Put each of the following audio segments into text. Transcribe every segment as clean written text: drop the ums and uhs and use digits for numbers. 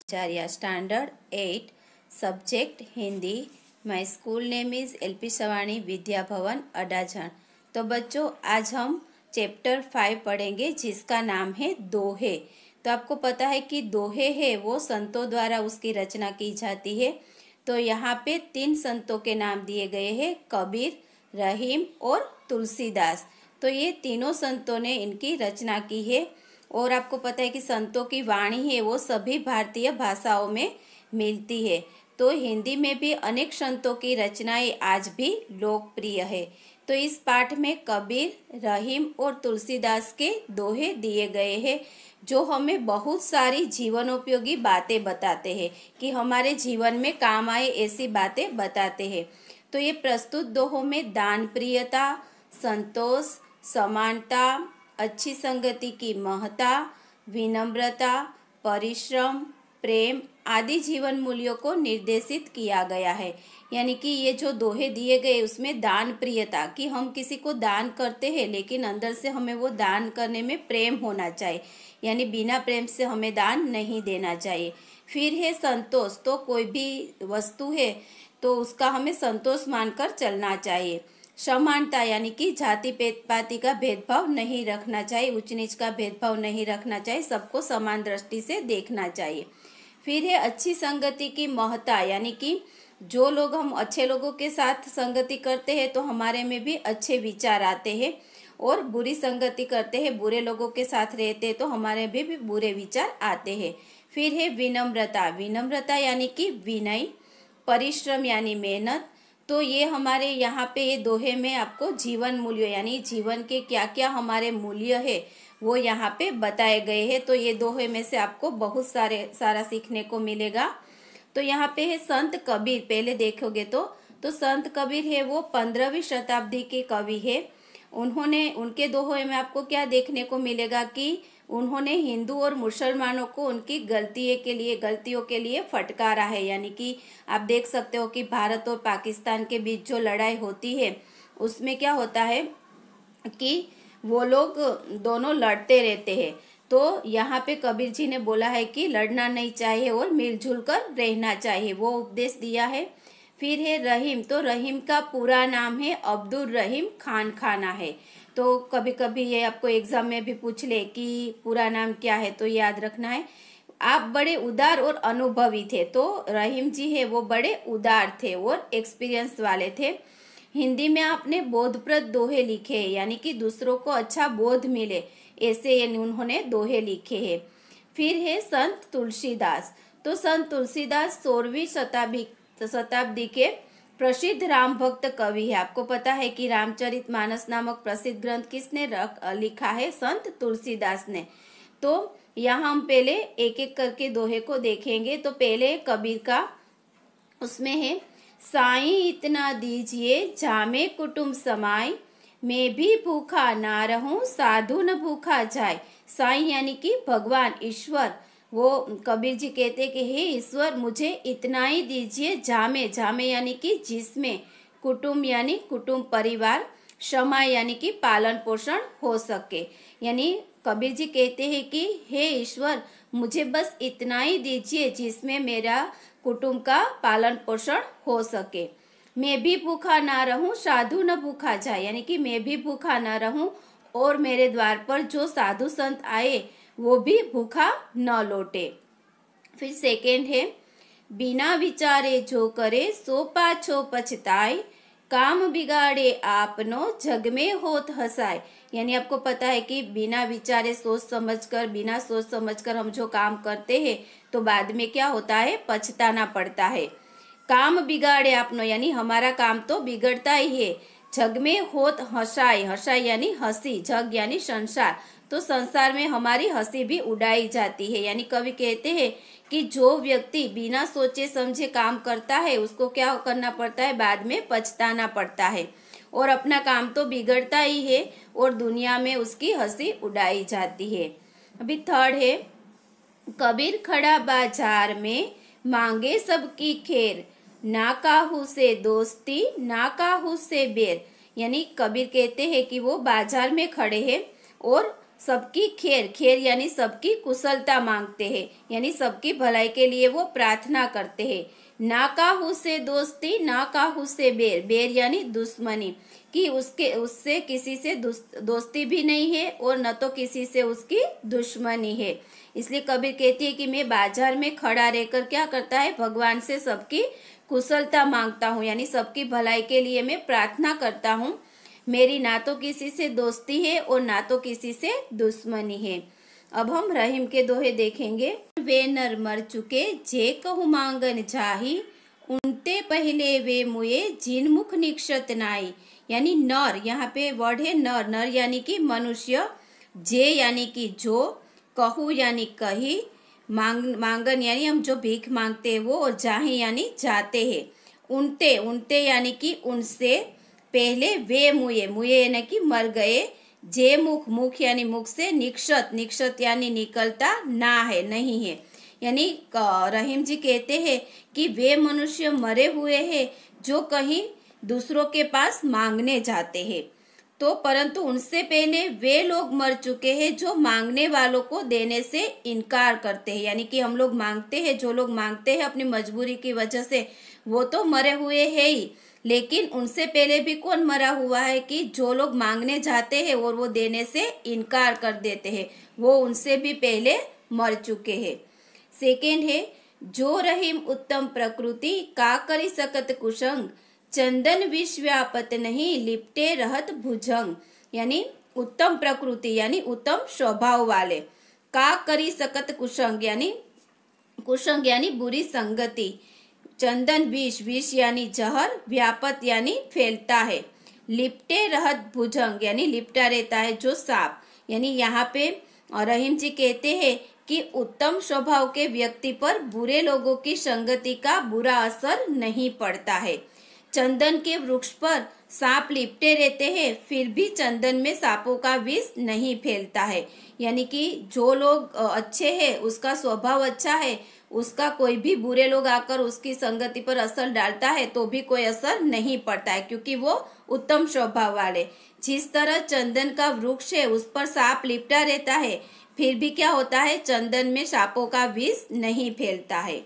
Acharya standard 8 subject Hindi. My school name is LP Savani Vidya Bhavan Adajan. तो बच्चों, आज हम चैप्टर 5 पढ़ेंगे जिसका नाम है दोहे। तो आपको पता है कि दोहे है वो संतों द्वारा उसकी रचना की जाती है। तो यहाँ पे 3 संतों के नाम दिए गए हैं, कबीर, रहीम और तुलसीदास। तो ये तीनों संतों ने इनकी रचना की है। और आपको पता है कि संतों की वाणी है वो सभी भारतीय भाषाओं में मिलती है। तो हिंदी में भी अनेक संतों की रचनाएं आज भी लोकप्रिय है। तो इस पाठ में कबीर, रहीम और तुलसीदास के दोहे दिए गए हैं जो हमें बहुत सारी जीवनोपयोगी बातें बताते हैं कि हमारे जीवन में काम आए ऐसी बातें बताते हैं। तो ये प्रस्तुत दोहों में दान प्रियता, संतोष, समानता, अच्छी संगति की महत्ता, विनम्रता, परिश्रम, प्रेम आदि जीवन मूल्यों को निर्देशित किया गया है। यानी कि ये जो दोहे दिए गए उसमें दान प्रियता, कि हम किसी को दान करते हैं लेकिन अंदर से हमें वो दान करने में प्रेम होना चाहिए, यानी बिना प्रेम से हमें दान नहीं देना चाहिए। फिर है संतोष, तो कोई भी वस्तु है तो उसका हमें संतोष मानकर चलना चाहिए। समानता, यानी कि जाति पाति का भेदभाव नहीं रखना चाहिए, ऊंच नीच का भेदभाव नहीं रखना चाहिए, सबको समान दृष्टि से देखना चाहिए। फिर है अच्छी संगति की महत्ता, यानी कि जो लोग हम अच्छे लोगों के साथ संगति करते हैं तो हमारे में भी अच्छे विचार आते हैं, और बुरी संगति करते हैं, बुरे लोगों के साथ रहते हैं तो हमारे में भी बुरे विचार आते हैं। फिर है विनम्रता, विनम्रता यानी कि विनय, परिश्रम यानी मेहनत। तो ये हमारे यहाँ पे ये दोहे में आपको जीवन मूल्य यानी जीवन के क्या क्या हमारे मूल्य है वो यहाँ पे बताए गए हैं। तो ये दोहे में से आपको बहुत सारा सीखने को मिलेगा। तो यहाँ पे है संत कबीर। पहले देखोगे तो संत कबीर है वो 15वीं शताब्दी के कवि है। उनके दोहे में आपको क्या देखने को मिलेगा कि उन्होंने हिंदू और मुसलमानों को उनकी गलतियों के लिए फटकारा है। यानी कि आप देख सकते हो कि भारत और पाकिस्तान के बीच जो लड़ाई होती है उसमें क्या होता है कि वो लोग दोनों लड़ते रहते हैं। तो यहाँ पे कबीर जी ने बोला है कि लड़ना नहीं चाहिए और मिलजुल कर रहना चाहिए, वो उपदेश दिया है। फिर है रहीम। तो रहीम का पूरा नाम है अब्दुल रहीम खान खाना है। तो कभी कभी ये आपको एग्जाम में भी पूछ ले कि पूरा नाम क्या है, तो याद रखना है। आप बड़े उदार और अनुभवी थे। तो रहीम जी है वो बड़े उदार थे और एक्सपीरियंस वाले थे। हिंदी में आपने बोधप्रद दोहे लिखे हैं, यानी कि दूसरों को अच्छा बोध मिले ऐसे उन्होंने दोहे लिखे हैं। फिर है संत तुलसीदास। तो संत तुलसीदास 16वीं शताब्दी के प्रसिद्ध राम भक्त कवि है। आपको पता है कि रामचरितमानस नामक प्रसिद्ध ग्रंथ किसने लिखा है? संत तुलसीदास ने। तो यहाँ हम पहले एक एक करके दोहे को देखेंगे। तो पहले कबीर का, उसमें है साईं इतना दीजिए जामे कुटुंब समाय, मैं भी भूखा ना रहूं साधु न भूखा जाए। साईं यानी कि भगवान ईश्वर, वो कबीर जी कहते कि हे ईश्वर मुझे इतना ही दीजिए, जामे यानी कि जिसमें, कुटुंब यानी कुटुंब परिवार, क्षमा यानी कि पालन पोषण हो सके। यानी कबीर जी कहते हैं कि हे ईश्वर मुझे बस इतना ही दीजिए जिसमें मेरा कुटुंब का पालन पोषण हो सके। मैं भी भूखा ना रहूं साधु न भूखा जाए, यानी कि मैं भी भूखा ना रहूं और मेरे द्वार पर जो साधु संत आए वो भी भूखा न लौटे। फिर सेकेंड है बिना विचारे जो करे सो पाछो पछताए, काम बिगाड़े आपनो जग में होत हसाए। यानी आपको पता है कि बिना विचारे बिना सोच समझकर हम जो काम करते हैं तो बाद में क्या होता है? पछताना पड़ता है। काम बिगाड़े आपनो यानी हमारा काम तो बिगड़ता ही है। जग में होत हसाए, हसाए यानी हंसी, जग यानी संसार, तो संसार में हमारी हंसी भी उड़ाई जाती है। यानी कवि कहते हैं कि जो व्यक्ति बिना सोचे समझे काम करता है उसको क्या करना पड़ता है? बाद में पछताना पड़ता है, और अपना काम तो बिगड़ता ही है और दुनिया में उसकी हंसी उड़ाई जाती है। अभी थर्ड है कबीर खड़ा बाजार में मांगे सबकी खैर, ना काहू से दोस्ती ना काहू से बैर। यानी कबीर कहते हैं कि वो बाजार में खड़े हैं और सबकी खैर, खैर यानी सबकी कुशलता मांगते हैं, यानी सबकी भलाई के लिए वो प्रार्थना करते हैं। ना काहू से दोस्ती ना काहू से बैर, बैर यानी दुश्मनी, कि उससे किसी से दोस्ती भी नहीं है और न तो किसी से उसकी दुश्मनी है। इसलिए कबीर कहती है कि मैं बाजार में खड़ा रहकर क्या करता है, भगवान से सबकी कुशलता मांगता हूँ, यानी सबकी भलाई के लिए मैं प्रार्थना करता हूँ। मेरी ना तो किसी से दोस्ती है और ना तो किसी से दुश्मनी है। अब हम रहीम के दोहे देखेंगे। वे नर मर चुके जे कहूँ मांगन जाही, उनते पहले वे मुए जिन मुख निक्षत नाई, यानी नर, यहाँ पे वर्ड है नर, नर यानी कि मनुष्य, जे यानी कि जो, कहू यानी कही, मांगन यानी हम जो भीख मांगते हैं वो, और जाही यानी जाते हैं। उनते, उनते यानी कि उनसे पहले, वे मुए, मुए यानी कि मर गए, जे मुख, मुख यानी मुख से, निक्षत, निक्षत यानी निकलता, ना है नहीं है, यानी रहीम जी कहते हैं कि वे मनुष्य मरे हुए हैं जो कहीं दूसरों के पास मांगने जाते हैं, तो परंतु उनसे पहले वे लोग मर चुके हैं जो मांगने वालों को देने से इनकार करते हैं। यानी कि हम लोग मांगते हैं, जो लोग मांगते हैं अपनी मजबूरी की वजह से, वो तो मरे हुए हैं ही, लेकिन उनसे पहले भी कौन मरा हुआ है कि जो लोग मांगने जाते हैं और वो देने से इनकार कर देते हैं, वो उनसे भी पहले मर चुके हैं। सेकेंड है, जो रहीम उत्तम प्रकृति का करी सकत कुसंग, चंदन विष व्यापत नहीं लिपटे रहत भुजंग, यानी उत्तम प्रकृति यानी उत्तम स्वभाव वाले, का करी सकत कुसंग यानी कुसंग यानी बुरी संगति, चंदन विष, विष यानी जहर, व्यापत यानी फैलता है, लिपटे रहत भुजंग यानी लिपटा रहता है जो सांप, यानी यहाँ पे रहीम जी कहते हैं कि उत्तम स्वभाव के व्यक्ति पर बुरे लोगों की संगति का बुरा असर नहीं पड़ता है। चंदन के वृक्ष पर सांप लिपटे रहते हैं, फिर भी चंदन में सांपों का विष नहीं फैलता है, यानी कि जो लोग अच्छे हैं, उसका स्वभाव अच्छा है, उसका कोई भी बुरे लोग आकर उसकी संगति पर असर डालता है तो भी कोई असर नहीं पड़ता है, क्योंकि वो उत्तम स्वभाव वाले। जिस तरह चंदन का वृक्ष है, उस पर सांप लिपटा रहता है, फिर भी क्या होता है, चंदन में सांपों का विष नहीं फैलता है।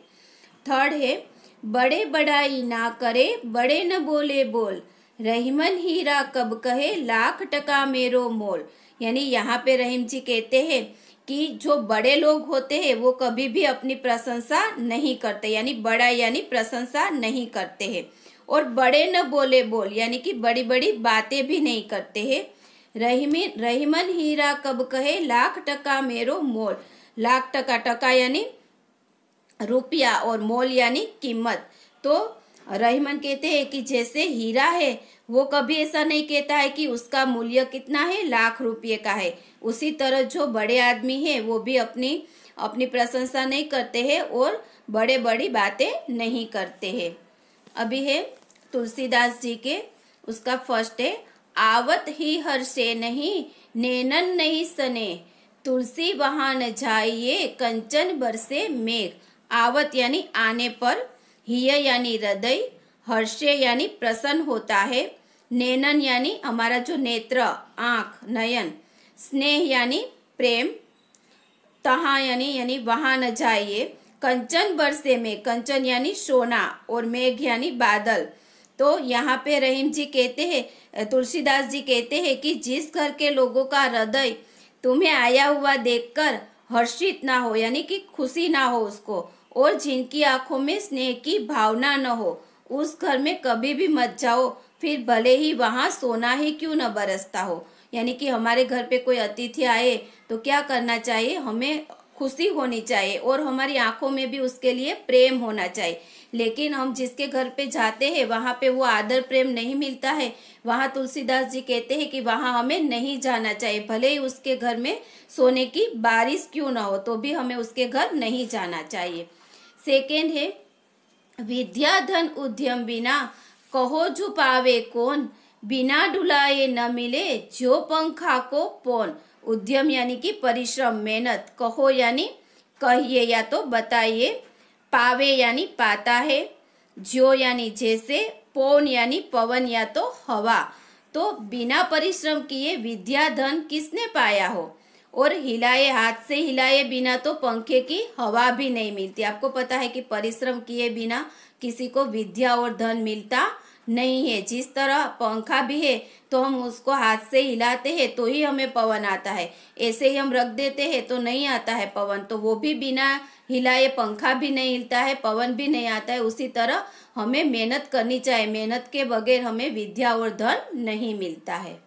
थर्ड है, बड़े बड़ाई ना करे बड़े न बोले बोल, रहीमन हीरा कब कहे लाख टका मेरो मोल, यानी यहाँ पे रहीम जी कहते हैं कि जो बड़े लोग होते हैं वो कभी भी अपनी प्रशंसा नहीं करते, यानी बड़ा यानी प्रशंसा नहीं करते हैं, और बड़े न बोले बोल यानी कि बड़ी बड़ी बातें भी नहीं करते हैं। रहीमन हीरा कब कहे लाख टका मेरो मोल, लाख टका, टका यानी रुपया और मोल यानी कीमत, तो रहीमन कहते हैं कि जैसे हीरा है वो कभी ऐसा नहीं कहता है कि उसका मूल्य कितना है, लाख रुपये का है, उसी तरह जो बड़े आदमी है वो भी अपनी प्रशंसा नहीं करते हैं और बड़े बड़ी बातें नहीं करते हैं। अभी है तुलसीदास जी के, उसका फर्स्ट है, आवत ही हर्षे नहीं नैनन नहीं सने, तुलसी वहां न जाइए कंचन बरसे मेघ। आवत यानी आने पर, हिय यानी हृदय, हर्षे यानी प्रसन्न होता है, नैनन यानी हमारा जो नेत्र, आंख, नयन, स्नेह यानी प्रेम, तहा यानी वहां न जाइए, कंचन बरसे में, कंचन यानी सोना और मेघ यानी बादल। तो यहाँ पे रहीम जी कहते हैं, तुलसीदास जी कहते हैं कि जिस घर के लोगों का हृदय तुम्हें आया हुआ देखकर हर्षित ना हो, यानी कि खुशी ना हो उसको, और जिनकी आंखों में स्नेह की भावना न हो, उस घर में कभी भी मत जाओ, फिर भले ही वहां सोना ही क्यों न बरसता हो। यानी कि हमारे घर पे कोई अतिथि आए तो क्या करना चाहिए, हमें खुशी होनी चाहिए और हमारी आंखों में भी उसके लिए प्रेम होना चाहिए, लेकिन हम जिसके घर पे जाते हैं वहां पे वो आदर प्रेम नहीं मिलता है, वहां तुलसीदास जी कहते हैं कि वहां हमें नहीं जाना चाहिए, भले ही उसके घर में सोने की बारिश क्यों ना हो तो भी हमें उसके घर नहीं जाना चाहिए। सेकेंड है, विद्या धन उद्यम बिना कहो झुपावे कौन, बिना डुलाए न मिले जो पंखा को पौन। उद्यम यानी कि परिश्रम, मेहनत, कहो यानी कहिए या तो बताइए, पावे यानी पाता है, जो यानी जैसे, पौन यानी पवन या तो हवा। तो बिना परिश्रम किए विद्या धन किसने पाया हो, और हिलाए, हाथ से हिलाए बिना तो पंखे की हवा भी नहीं मिलती। आपको पता है कि परिश्रम किए बिना किसी को विद्या और धन मिलता नहीं है। जिस तरह पंखा भी है तो हम उसको हाथ से हिलाते हैं तो ही हमें पवन आता है, ऐसे ही हम रख देते हैं तो नहीं आता है पवन। तो वो भी बिना हिलाए पंखा भी नहीं हिलता है, पवन भी नहीं आता है। उसी तरह हमें मेहनत करनी चाहिए, मेहनत के बगैर हमें विद्या और धन नहीं मिलता है।